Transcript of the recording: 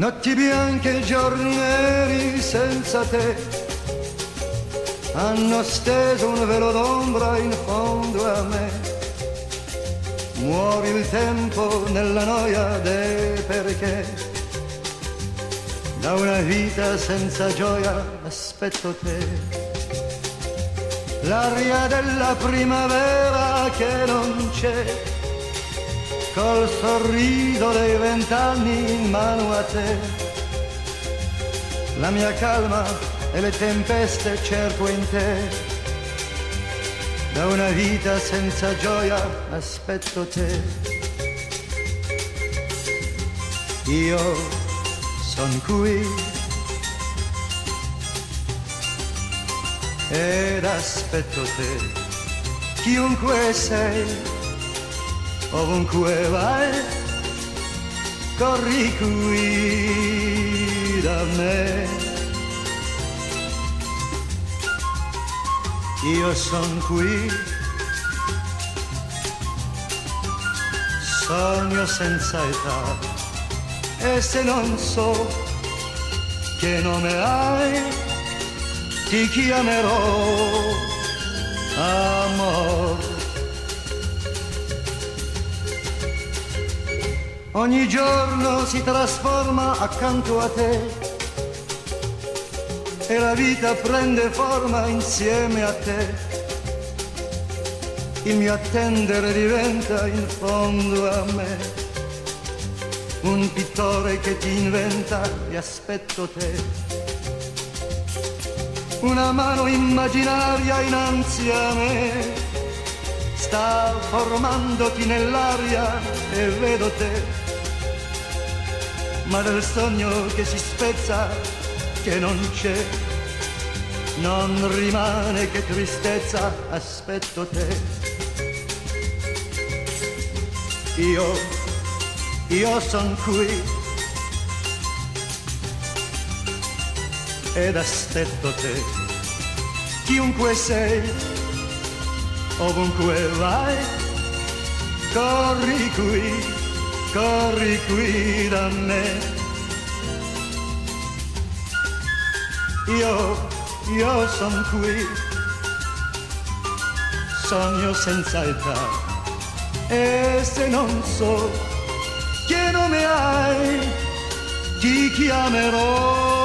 Notti bianche, giorni neri senza te hanno steso un velo d'ombra in fondo a me. Muove il tempo nella noia del perché. Da una vita senza gioia aspetto te. L'aria della primavera che non c'è, col sorriso dei 20 anni in mano a te. La mia calma e le tempeste cerco in te. Da una vita senza gioia aspetto te. Io son qui ed aspetto te. Chiunque sei, ovunque vai, corri qui da me. Io son qui, sogno senza età, e se non so che nome hai, ti chiamerò amor. Ogni giorno si trasforma accanto a te e la vita prende forma insieme a te. Il mio attendere diventa in fondo a me un pittore che ti inventa e aspetto te. Una mano immaginaria innanzi a me sta formandoti nell'aria e vedo te. Ma del sogno che si spezza, che non c'è, non rimane che tristezza, aspetto te. Io son qui ed aspetto te. Chiunque sei, ovunque vai, corri qui da me. Io son qui, sogno senza età, e se non so che nome hai, ti chiamerò